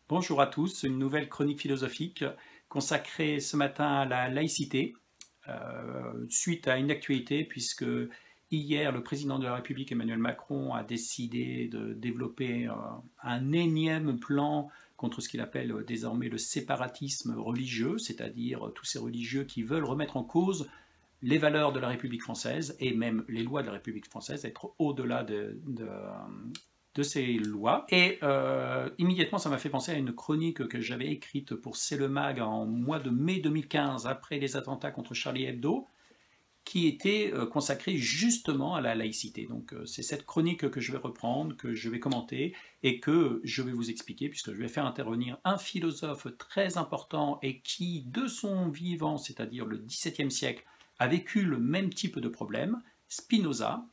Bonjour à tous, une nouvelle chronique philosophique consacrée ce matin à la laïcité, suite à une actualité puisque hier le président de la République Emmanuel Macron a décidé de développer un énième plan contre ce qu'il appelle désormais le séparatisme religieux, c'est-à-dire tous ces religieux qui veulent remettre en cause les valeurs de la République française et même les lois de la République française, être au-delà de ces lois. Et immédiatement, ça m'a fait penser à une chronique que j'avais écrite pour C'est le Mag en mois de mai 2015, après les attentats contre Charlie Hebdo, qui était consacrée justement à la laïcité. Donc c'est cette chronique que je vais reprendre, que je vais commenter et que je vais vous expliquer, puisque je vais faire intervenir un philosophe très important et qui, de son vivant, c'est-à-dire le XVIIe siècle, a vécu le même type de problème, Spinoza.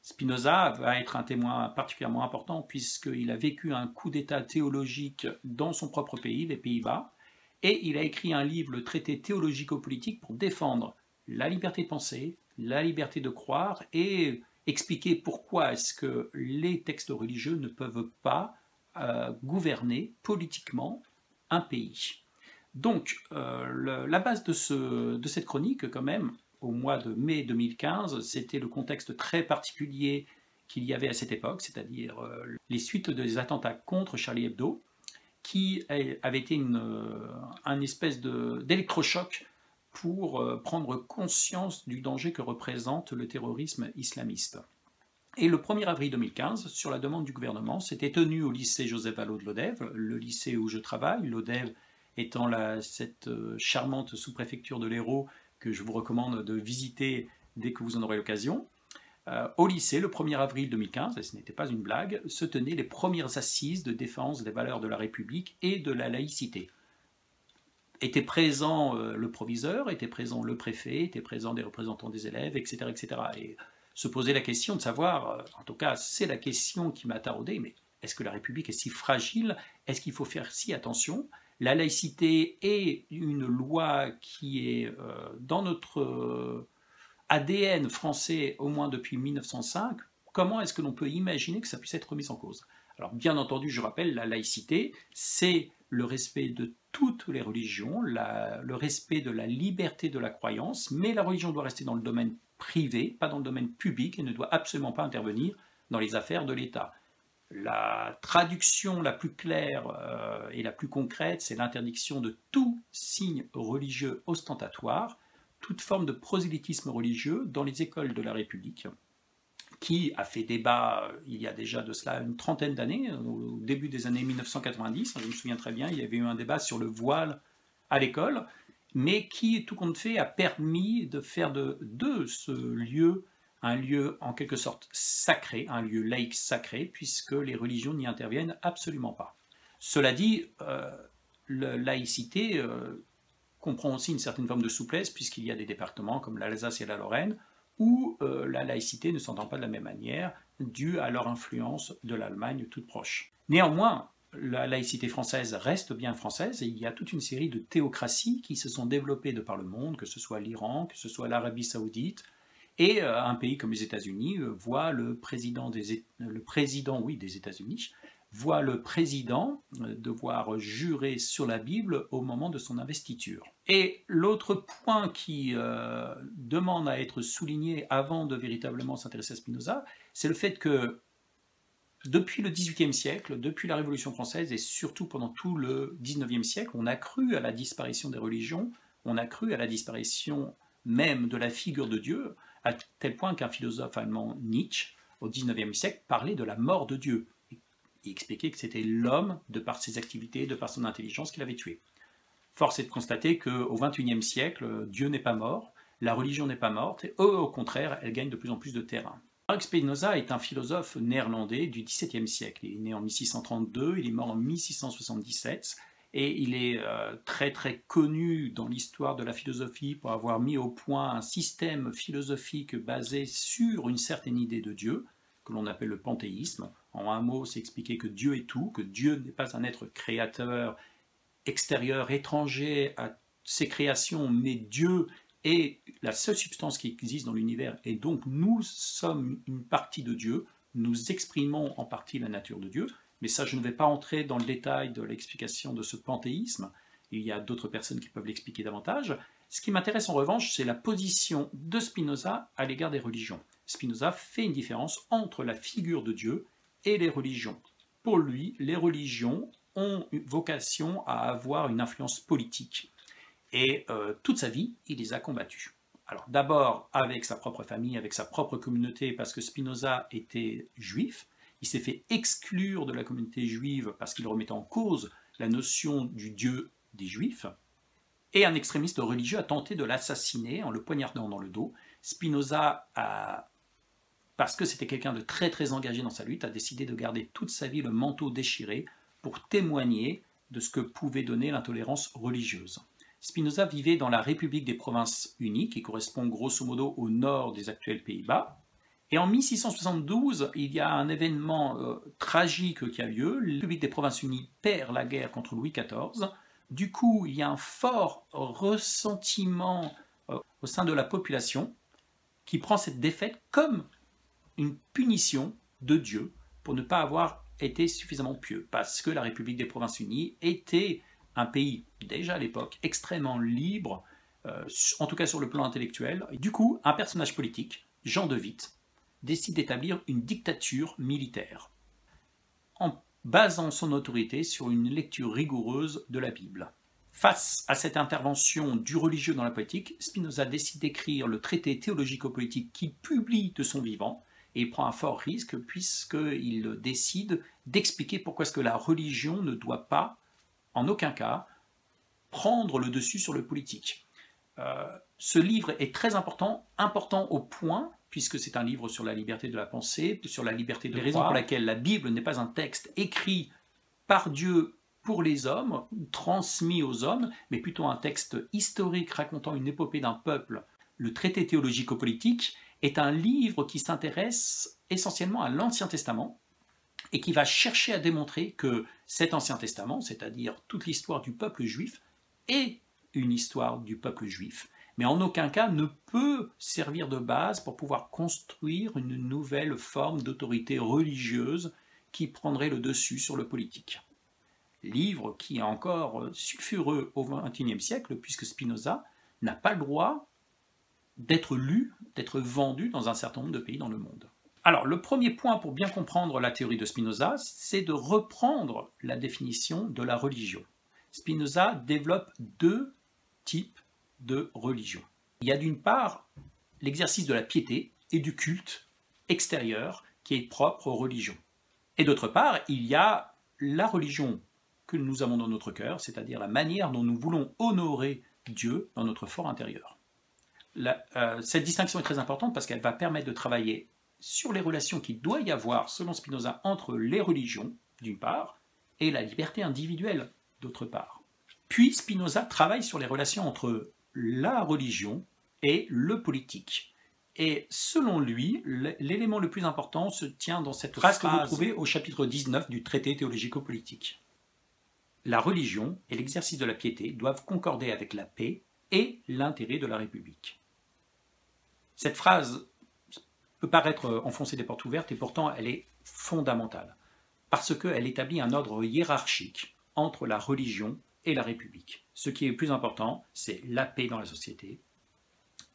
Spinoza va être un témoin particulièrement important puisqu'il a vécu un coup d'état théologique dans son propre pays, les Pays-Bas, et il a écrit un livre, le traité théologico-politique, pour défendre la liberté de penser, la liberté de croire et expliquer pourquoi est-ce que les textes religieux ne peuvent pas gouverner politiquement un pays. Donc, la base de cette chronique, quand même, au mois de mai 2015, c'était le contexte très particulier qu'il y avait à cette époque, c'est-à-dire les suites des attentats contre Charlie Hebdo, qui avait été un espèce d'électrochoc pour prendre conscience du danger que représente le terrorisme islamiste. Et le 1er avril 2015, sur la demande du gouvernement, s'était tenu au lycée Joseph Vallaud de Lodève, le lycée où je travaille, Lodève étant cette charmante sous-préfecture de l'Hérault que je vous recommande de visiter dès que vous en aurez l'occasion. Au lycée, le 1er avril 2015, et ce n'était pas une blague, se tenaient les premières assises de défense des valeurs de la République et de la laïcité. Était présent le proviseur, était présent le préfet, étaient présents des représentants des élèves, etc. etc. Et se poser la question de savoir, en tout cas c'est la question qui m'a taraudé, mais est-ce que la République est si fragile? Est-ce qu'il faut faire si attention? La laïcité est une loi qui est dans notre ADN français au moins depuis 1905. Comment est-ce que l'on peut imaginer que ça puisse être mis en cause? Alors bien entendu, je rappelle, la laïcité, c'est le respect de toutes les religions, le respect de la liberté de la croyance, mais la religion doit rester dans le domaine privé, pas dans le domaine public, et ne doit absolument pas intervenir dans les affaires de l'État. La traduction la plus claire et la plus concrète, c'est l'interdiction de tout signe religieux ostentatoire, toute forme de prosélytisme religieux dans les écoles de la République, qui a fait débat il y a déjà de cela une trentaine d'années, au début des années 1990, je me souviens très bien, il y avait eu un débat sur le voile à l'école, mais qui, tout compte fait, a permis de faire de ce lieu un lieu en quelque sorte sacré, un lieu laïque sacré, puisque les religions n'y interviennent absolument pas. Cela dit, la laïcité comprend aussi une certaine forme de souplesse, puisqu'il y a des départements comme l'Alsace et la Lorraine, où la laïcité ne s'entend pas de la même manière, due à leur influence de l'Allemagne toute proche. Néanmoins, la laïcité française reste bien française, et il y a toute une série de théocraties qui se sont développées de par le monde, que ce soit l'Iran, que ce soit l'Arabie saoudite, et un pays comme les États-Unis voit le président des États-Unis voit le président devoir jurer sur la Bible au moment de son investiture. Et l'autre point qui demande à être souligné avant de véritablement s'intéresser à Spinoza, c'est le fait que depuis le XVIIIe siècle, depuis la Révolution française et surtout pendant tout le XIXe siècle, on a cru à la disparition des religions, on a cru à la disparition même de la figure de Dieu, à tel point qu'un philosophe allemand, Nietzsche, au XIXe siècle, parlait de la mort de Dieu. Il expliquait que c'était l'homme, de par ses activités, de par son intelligence, qui l'avait tué. Force est de constater qu'au XXIe siècle, Dieu n'est pas mort, la religion n'est pas morte, et au contraire, elle gagne de plus en plus de terrain. Baruch Spinoza est un philosophe néerlandais du XVIIe siècle. Il est né en 1632, il est mort en 1677, et il est très très connu dans l'histoire de la philosophie pour avoir mis au point un système philosophique basé sur une certaine idée de Dieu, que l'on appelle le panthéisme. En un mot, c'est expliquer que Dieu est tout, que Dieu n'est pas un être créateur, extérieur, étranger à ses créations, mais Dieu est la seule substance qui existe dans l'univers, et donc nous sommes une partie de Dieu, nous exprimons en partie la nature de Dieu, mais ça je ne vais pas entrer dans le détail de l'explication de ce panthéisme, il y a d'autres personnes qui peuvent l'expliquer davantage. Ce qui m'intéresse en revanche, c'est la position de Spinoza à l'égard des religions. Spinoza fait une différence entre la figure de Dieu et les religions. Pour lui, les religions ont une vocation à avoir une influence politique. Et toute sa vie, il les a combattues. Alors d'abord avec sa propre famille, avec sa propre communauté, parce que Spinoza était juif. Il s'est fait exclure de la communauté juive parce qu'il remettait en cause la notion du Dieu des Juifs. Et un extrémiste religieux a tenté de l'assassiner en le poignardant dans le dos. Spinoza, parce que c'était quelqu'un de très très engagé dans sa lutte, a décidé de garder toute sa vie le manteau déchiré pour témoigner de ce que pouvait donner l'intolérance religieuse. Spinoza vivait dans la République des Provinces Unies, qui correspond grosso modo au nord des actuels Pays-Bas. Et en 1672, il y a un événement tragique qui a lieu. La République des Provinces Unies perd la guerre contre Louis XIV. Du coup, il y a un fort ressentiment au sein de la population qui prend cette défaite comme une punition de Dieu pour ne pas avoir été suffisamment pieux, parce que la République des Provinces Unies était un pays, déjà à l'époque, extrêmement libre, en tout cas sur le plan intellectuel. Et du coup, un personnage politique, Jean de Witt, décide d'établir une dictature militaire, en basant son autorité sur une lecture rigoureuse de la Bible. Face à cette intervention du religieux dans la politique, Spinoza décide d'écrire le traité théologico-politique qu'il publie de son vivant, et il prend un fort risque puisqu'il décide d'expliquer pourquoi est-ce que la religion ne doit pas, en aucun cas, prendre le dessus sur le politique. Ce livre est très important au point, puisque c'est un livre sur la liberté de la pensée, sur la liberté de croire, raison pour laquelle la Bible n'est pas un texte écrit par Dieu pour les hommes, transmis aux hommes, mais plutôt un texte historique racontant une épopée d'un peuple. Le traité théologico-politique est un livre qui s'intéresse essentiellement à l'Ancien Testament et qui va chercher à démontrer que cet Ancien Testament, c'est-à-dire toute l'histoire du peuple juif, est une histoire du peuple juif, mais en aucun cas ne peut servir de base pour pouvoir construire une nouvelle forme d'autorité religieuse qui prendrait le dessus sur le politique. Livre qui est encore sulfureux au XXIe siècle, puisque Spinoza n'a pas le droit d'être lu, d'être vendu dans un certain nombre de pays dans le monde. Alors, le premier point pour bien comprendre la théorie de Spinoza, c'est de reprendre la définition de la religion. Spinoza développe deux types de religion. Il y a d'une part l'exercice de la piété et du culte extérieur qui est propre aux religions. Et d'autre part, il y a la religion que nous avons dans notre cœur, c'est-à-dire la manière dont nous voulons honorer Dieu dans notre fort intérieur. Cette distinction est très importante parce qu'elle va permettre de travailler sur les relations qu'il doit y avoir, selon Spinoza, entre les religions, d'une part, et la liberté individuelle, d'autre part. Puis Spinoza travaille sur les relations entre la religion et le politique. Et selon lui, l'élément le plus important se tient dans cette phrase que vous trouvez au chapitre 19 du traité théologico-politique. La religion et l'exercice de la piété doivent concorder avec la paix et l'intérêt de la République. Cette phrase peut paraître enfoncer des portes ouvertes et pourtant elle est fondamentale, parce qu'elle établit un ordre hiérarchique entre la religion et la République. Ce qui est le plus important, c'est la paix dans la société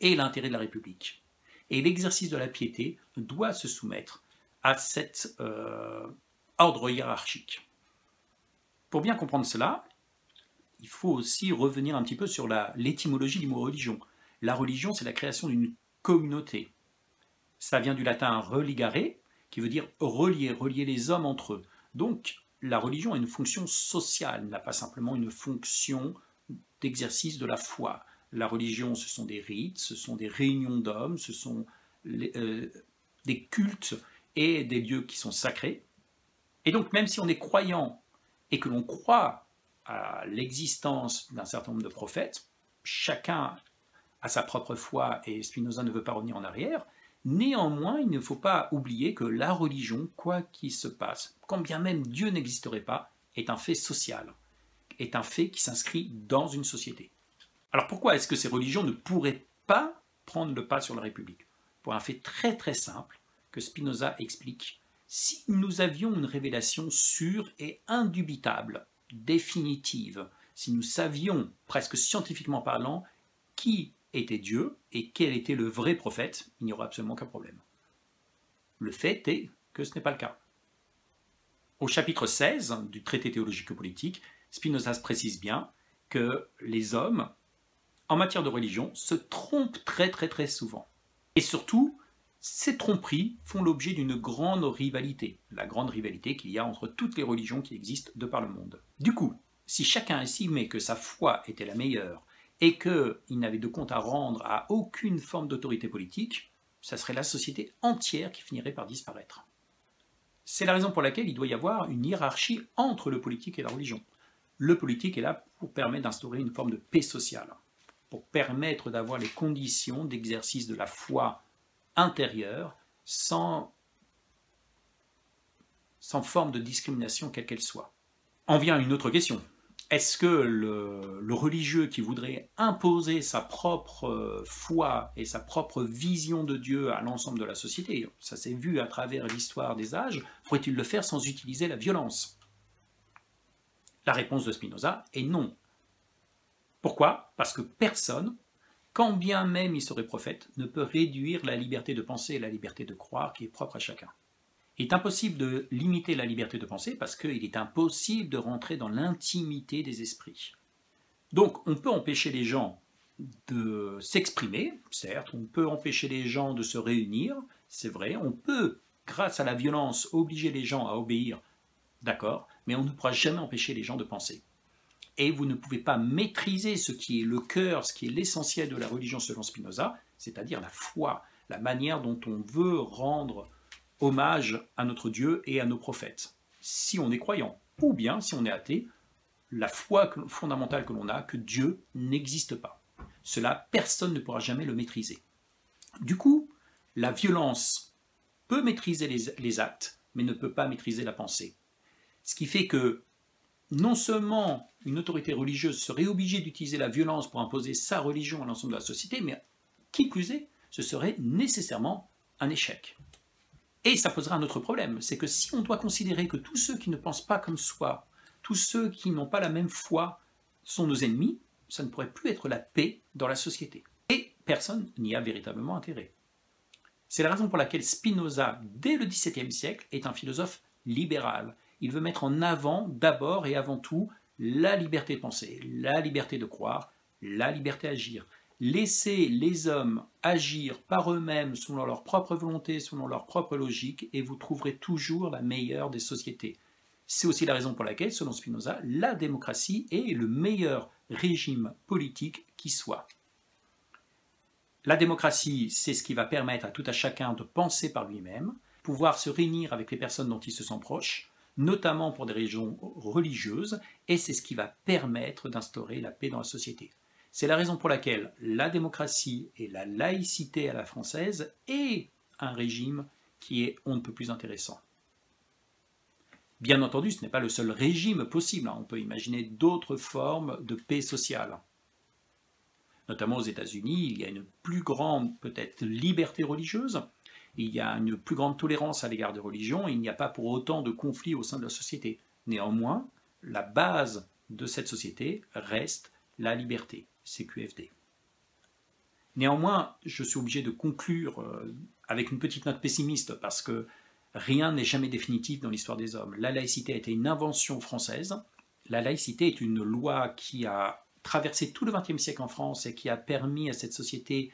et l'intérêt de la République. Et l'exercice de la piété doit se soumettre à cet ordre hiérarchique. Pour bien comprendre cela, il faut aussi revenir un petit peu sur l'étymologie du mot religion. La religion, c'est la création d'une communauté. Ça vient du latin religare, qui veut dire relier les hommes entre eux. Donc, la religion a une fonction sociale, elle n'a pas simplement une fonction d'exercice de la foi. La religion, ce sont des rites, ce sont des réunions d'hommes, ce sont des cultes et des lieux qui sont sacrés. Et donc, même si on est croyant et que l'on croit à l'existence d'un certain nombre de prophètes, chacun a sa propre foi et Spinoza ne veut pas revenir en arrière, néanmoins, il ne faut pas oublier que la religion, quoi qu'il se passe, quand bien même Dieu n'existerait pas, est un fait social, est un fait qui s'inscrit dans une société. Alors pourquoi est-ce que ces religions ne pourraient pas prendre le pas sur la République? Pour un fait très très simple que Spinoza explique, Si nous avions une révélation sûre et indubitable, définitive, si nous savions, presque scientifiquement parlant, qui était Dieu et quel était le vrai prophète, il n'y aurait absolument aucun problème. Le fait est que ce n'est pas le cas. Au chapitre 16 du traité théologico-politique, Spinoza précise bien que les hommes, en matière de religion, se trompent très souvent. Et surtout, ces tromperies font l'objet d'une grande rivalité, la grande rivalité qu'il y a entre toutes les religions qui existent de par le monde. Du coup, si chacun estimait que sa foi était la meilleure et qu'il n'avait de compte à rendre à aucune forme d'autorité politique, ça serait la société entière qui finirait par disparaître. C'est la raison pour laquelle il doit y avoir une hiérarchie entre le politique et la religion. Le politique est là pour permettre d'instaurer une forme de paix sociale, pour permettre d'avoir les conditions d'exercice de la foi intérieure sans forme de discrimination quelle qu'elle soit. En vient une autre question. Est-ce que le religieux qui voudrait imposer sa propre foi et sa propre vision de Dieu à l'ensemble de la société, ça s'est vu à travers l'histoire des âges, pourrait-il le faire sans utiliser la violence? La réponse de Spinoza est non. Pourquoi? Parce que personne, quand bien même il serait prophète, ne peut réduire la liberté de penser et la liberté de croire qui est propre à chacun. Il est impossible de limiter la liberté de penser parce qu'il est impossible de rentrer dans l'intimité des esprits. Donc on peut empêcher les gens de s'exprimer, certes, on peut empêcher les gens de se réunir, c'est vrai, on peut, grâce à la violence, obliger les gens à obéir, d'accord, mais on ne pourra jamais empêcher les gens de penser. Et vous ne pouvez pas maîtriser ce qui est le cœur, ce qui est l'essentiel de la religion selon Spinoza, c'est-à-dire la foi, la manière dont on veut rendre hommage à notre Dieu et à nos prophètes. Si on est croyant, ou bien si on est athée, la foi fondamentale que l'on a, que Dieu n'existe pas. Cela, personne ne pourra jamais le maîtriser. Du coup, la violence peut maîtriser les actes, mais ne peut pas maîtriser la pensée. Ce qui fait que non seulement une autorité religieuse serait obligée d'utiliser la violence pour imposer sa religion à l'ensemble de la société, mais qui plus est, ce serait nécessairement un échec. Et ça posera un autre problème, c'est que si on doit considérer que tous ceux qui ne pensent pas comme soi, tous ceux qui n'ont pas la même foi sont nos ennemis, ça ne pourrait plus être la paix dans la société. Et personne n'y a véritablement intérêt. C'est la raison pour laquelle Spinoza, dès le XVIIe siècle, est un philosophe libéral. Il veut mettre en avant d'abord et avant tout la liberté de penser, la liberté de croire, la liberté d'agir. Laissez les hommes agir par eux-mêmes selon leur propre volonté, selon leur propre logique, et vous trouverez toujours la meilleure des sociétés. C'est aussi la raison pour laquelle, selon Spinoza, la démocratie est le meilleur régime politique qui soit. La démocratie, c'est ce qui va permettre à tout à chacun de penser par lui-même, pouvoir se réunir avec les personnes dont il se sent proche, notamment pour des raisons religieuses, et c'est ce qui va permettre d'instaurer la paix dans la société. C'est la raison pour laquelle la démocratie et la laïcité à la française est un régime qui est on ne peut plus intéressant. Bien entendu, ce n'est pas le seul régime possible, on peut imaginer d'autres formes de paix sociale. Notamment aux États-Unis, il y a une plus grande, peut-être, liberté religieuse, il y a une plus grande tolérance à l'égard des religions, et il n'y a pas pour autant de conflits au sein de la société. Néanmoins, la base de cette société reste la liberté, CQFD. Néanmoins, je suis obligé de conclure avec une petite note pessimiste, parce que rien n'est jamais définitif dans l'histoire des hommes. La laïcité a été une invention française. La laïcité est une loi qui a traversé tout le XXe siècle en France et qui a permis à cette société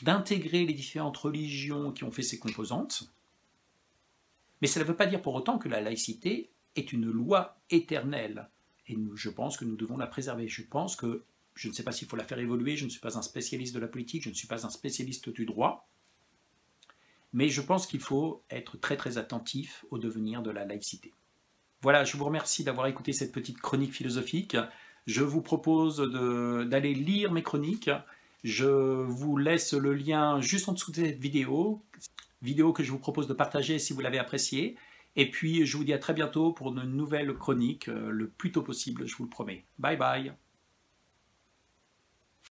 d'intégrer les différentes religions qui ont fait ses composantes. Mais cela ne veut pas dire pour autant que la laïcité est une loi éternelle. Et je pense que nous devons la préserver. Je ne sais pas s'il faut la faire évoluer, je ne suis pas un spécialiste de la politique, je ne suis pas un spécialiste du droit, mais je pense qu'il faut être très attentif au devenir de la laïcité. Voilà, je vous remercie d'avoir écouté cette petite chronique philosophique. Je vous propose d'aller lire mes chroniques. Je vous laisse le lien juste en dessous de cette vidéo que je vous propose de partager si vous l'avez appréciée. Et puis, je vous dis à très bientôt pour une nouvelle chronique, le plus tôt possible, je vous le promets. Bye bye.